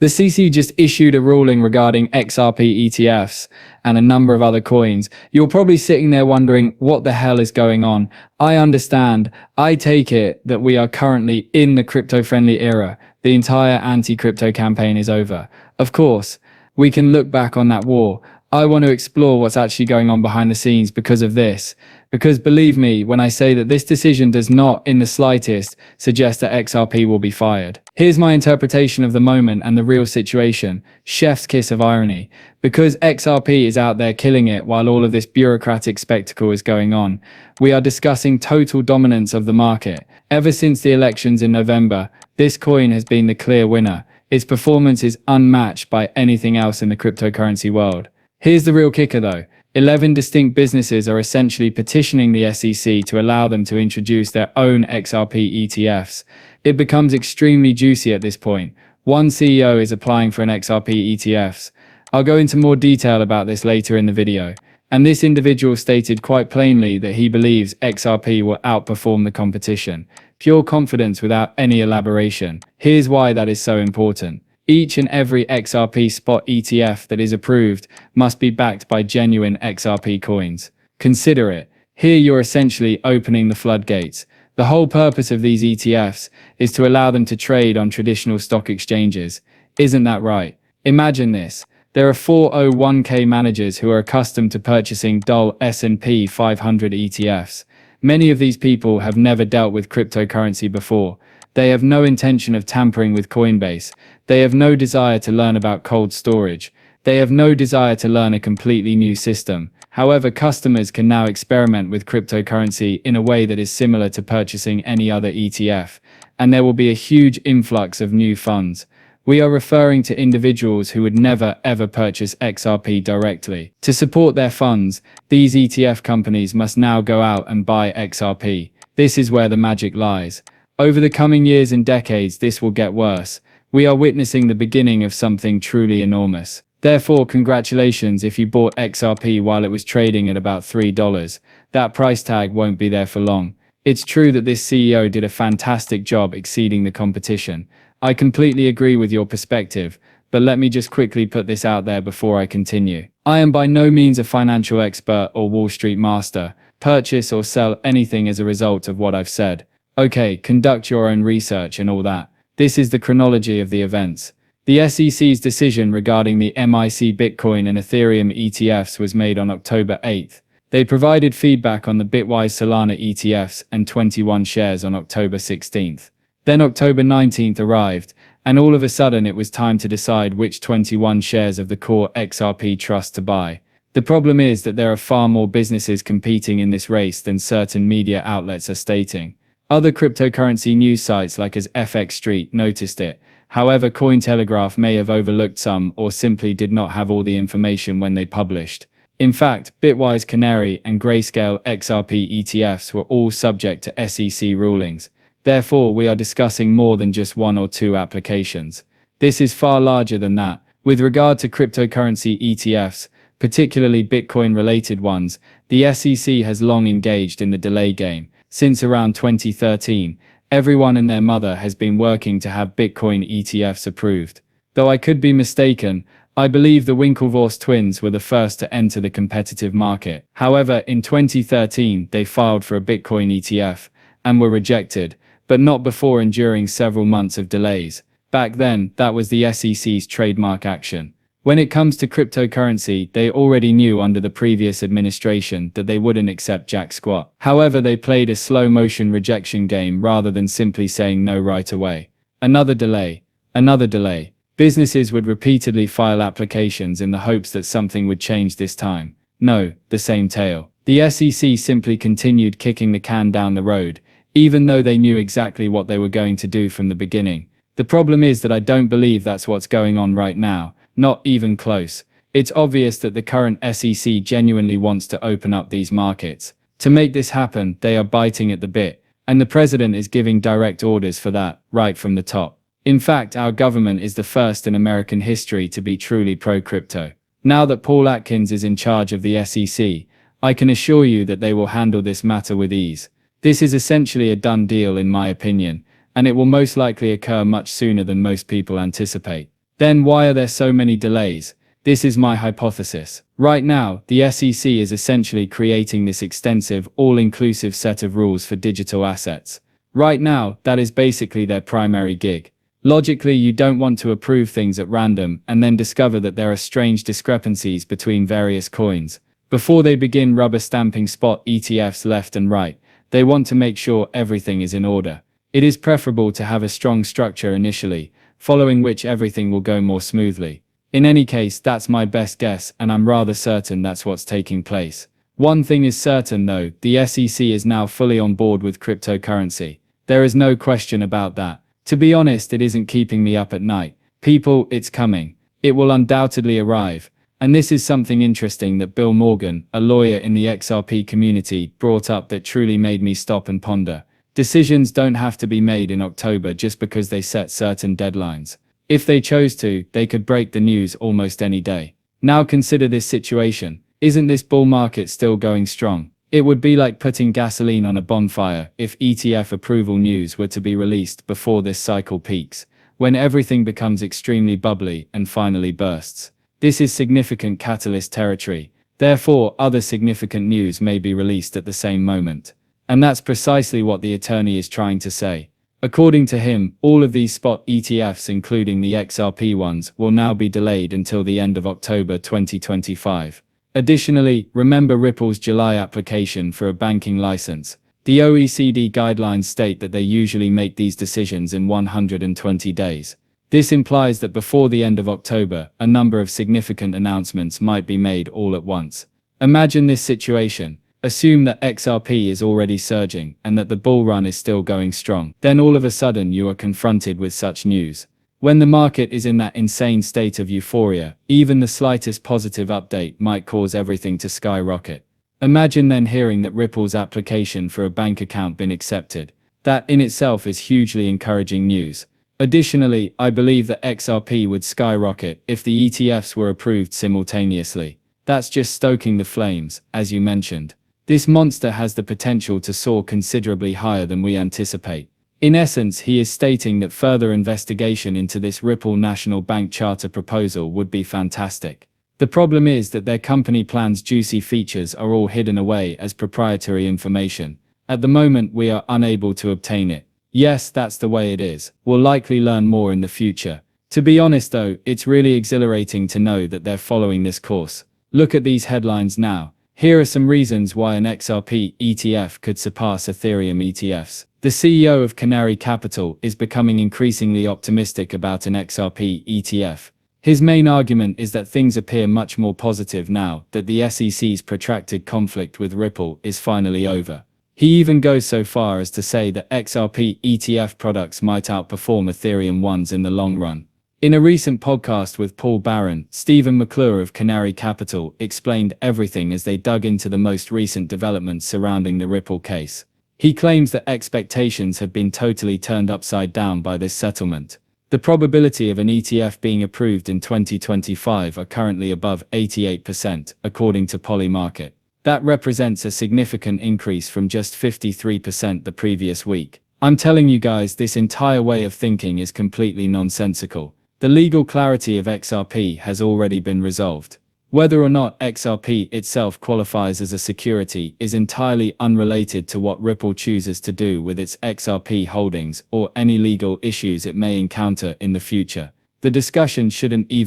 The CC just issued a ruling regarding XRP ETFs and a number of other coins. You're probably sitting there wondering what the hell is going on. I understand. I take it that we are currently in the crypto-friendly era. The entire anti-crypto campaign is over. Of course, we can look back on that war. I want to explore what's actually going on behind the scenes because of this. Because believe me when I say that this decision does not in the slightest suggest that XRP will be fired. Here's my interpretation of the moment and the real situation. Chef's kiss of irony. Because XRP is out there killing it while all of this bureaucratic spectacle is going on, we are discussing total dominance of the market. Ever since the elections in November, this coin has been the clear winner. Its performance is unmatched by anything else in the cryptocurrency world. Here's the real kicker though. 11 distinct businesses are essentially petitioning the SEC to allow them to introduce their own XRP ETFs. It becomes extremely juicy at this point. One CEO is applying for an XRP ETFs. I'll go into more detail about this later in the video. And this individual stated quite plainly that he believes XRP will outperform the competition. Pure confidence without any elaboration. Here's why that is so important. Each and every XRP spot ETF that is approved must be backed by genuine XRP coins. Consider it. Here you're essentially opening the floodgates. The whole purpose of these ETFs is to allow them to trade on traditional stock exchanges. Isn't that right? Imagine this. There are 401k managers who are accustomed to purchasing dull S&P 500 ETFs. Many of these people have never dealt with cryptocurrency before. They have no intention of tampering with Coinbase. They have no desire to learn about cold storage. They have no desire to learn a completely new system. However, customers can now experiment with cryptocurrency in a way that is similar to purchasing any other ETF, and there will be a huge influx of new funds. We are referring to individuals who would never ever purchase XRP directly. To support their funds, these ETF companies must now go out and buy XRP. This is where the magic lies. Over the coming years and decades, this will get worse. We are witnessing the beginning of something truly enormous. Therefore, congratulations if you bought XRP while it was trading at about $3. That price tag won't be there for long. It's true that this CEO did a fantastic job exceeding the competition. I completely agree with your perspective, but let me just quickly put this out there before I continue. I am by no means a financial expert or Wall Street master. Purchase or sell anything as a result of what I've said. Okay, conduct your own research and all that. This is the chronology of the events. The SEC's decision regarding the MiC Bitcoin and Ethereum ETFs was made on October 8th. They provided feedback on the Bitwise Solana ETFs and 21 shares on October 16th. Then October 19th arrived, and all of a sudden it was time to decide which 21 shares of the core XRP trust to buy. The problem is that there are far more businesses competing in this race than certain media outlets are stating. Other cryptocurrency news sites like as FX Street noticed it. However, Cointelegraph may have overlooked some or simply did not have all the information when they published. In fact, Bitwise Canary and Grayscale XRP ETFs were all subject to SEC rulings. Therefore, we are discussing more than just one or two applications. This is far larger than that. With regard to cryptocurrency ETFs, particularly Bitcoin-related ones, the SEC has long engaged in the delay game. Since around 2013, everyone and their mother has been working to have Bitcoin ETFs approved. Though I could be mistaken, I believe the Winklevoss twins were the first to enter the competitive market. However, in 2013, they filed for a Bitcoin ETF and were rejected, but not before enduring several months of delays. Back then, that was the SEC's trademark action. When it comes to cryptocurrency, they already knew under the previous administration that they wouldn't accept jack squat. However, they played a slow-motion rejection game rather than simply saying no right away. Another delay. Another delay. Businesses would repeatedly file applications in the hopes that something would change this time. No, the same tale. The SEC simply continued kicking the can down the road, even though they knew exactly what they were going to do from the beginning. The problem is that I don't believe that's what's going on right now. Not even close. It's obvious that the current SEC genuinely wants to open up these markets. To make this happen, they are biting at the bit, and the president is giving direct orders for that, right from the top. In fact, our government is the first in American history to be truly pro-crypto. Now that Paul Atkins is in charge of the SEC, I can assure you that they will handle this matter with ease. This is essentially a done deal in my opinion, and it will most likely occur much sooner than most people anticipate. Then why are there so many delays? This is my hypothesis. Right now, the SEC is essentially creating this extensive, all-inclusive set of rules for digital assets. Right now, that is basically their primary gig. Logically, you don't want to approve things at random and then discover that there are strange discrepancies between various coins. Before they begin rubber stamping spot ETFs left and right, they want to make sure everything is in order. It is preferable to have a strong structure initially, following which everything will go more smoothly. In any case, that's my best guess, and I'm rather certain that's what's taking place. One thing is certain though, the SEC is now fully on board with cryptocurrency. There is no question about that. To be honest, it isn't keeping me up at night. People, it's coming. It will undoubtedly arrive. And this is something interesting that Bill Morgan, a lawyer in the XRP community, brought up that truly made me stop and ponder. Decisions don't have to be made in October just because they set certain deadlines. If they chose to, they could break the news almost any day. Now consider this situation. Isn't this bull market still going strong? It would be like putting gasoline on a bonfire if ETF approval news were to be released before this cycle peaks, when everything becomes extremely bubbly and finally bursts. This is significant catalyst territory. Therefore, other significant news may be released at the same moment. And that's precisely what the attorney is trying to say. According to him, all of these spot ETFs, including the XRP ones, will now be delayed until the end of October 2025. Additionally, remember Ripple's July application for a banking license. The OECD guidelines state that they usually make these decisions in 120 days. This implies that before the end of October, a number of significant announcements might be made all at once. Imagine this situation. Assume that XRP is already surging and that the bull run is still going strong. Then all of a sudden you are confronted with such news. When the market is in that insane state of euphoria, even the slightest positive update might cause everything to skyrocket. Imagine then hearing that Ripple's application for a bank account been accepted. That in itself is hugely encouraging news. Additionally, I believe that XRP would skyrocket if the ETFs were approved simultaneously. That's just stoking the flames, as you mentioned. This monster has the potential to soar considerably higher than we anticipate. In essence, he is stating that further investigation into this Ripple National Bank charter proposal would be fantastic. The problem is that their company plan's juicy features are all hidden away as proprietary information. At the moment, we are unable to obtain it. Yes, that's the way it is. We'll likely learn more in the future. To be honest though, it's really exhilarating to know that they're following this course. Look at these headlines now. Here are some reasons why an XRP ETF could surpass Ethereum ETFs. The CEO of Canary Capital is becoming increasingly optimistic about an XRP ETF. His main argument is that things appear much more positive now that the SEC's protracted conflict with Ripple is finally over. He even goes so far as to say that XRP ETF products might outperform Ethereum ones in the long run. In a recent podcast with Paul Barron, Stephen McClure of Canary Capital explained everything as they dug into the most recent developments surrounding the Ripple case. He claims that expectations have been totally turned upside down by this settlement. The probability of an ETF being approved in 2025 are currently above 88%, according to Polymarket. That represents a significant increase from just 53% the previous week. I'm telling you guys, this entire way of thinking is completely nonsensical. The legal clarity of XRP has already been resolved. Whether or not XRP itself qualifies as a security is entirely unrelated to what Ripple chooses to do with its XRP holdings or any legal issues it may encounter in the future. The discussion shouldn't even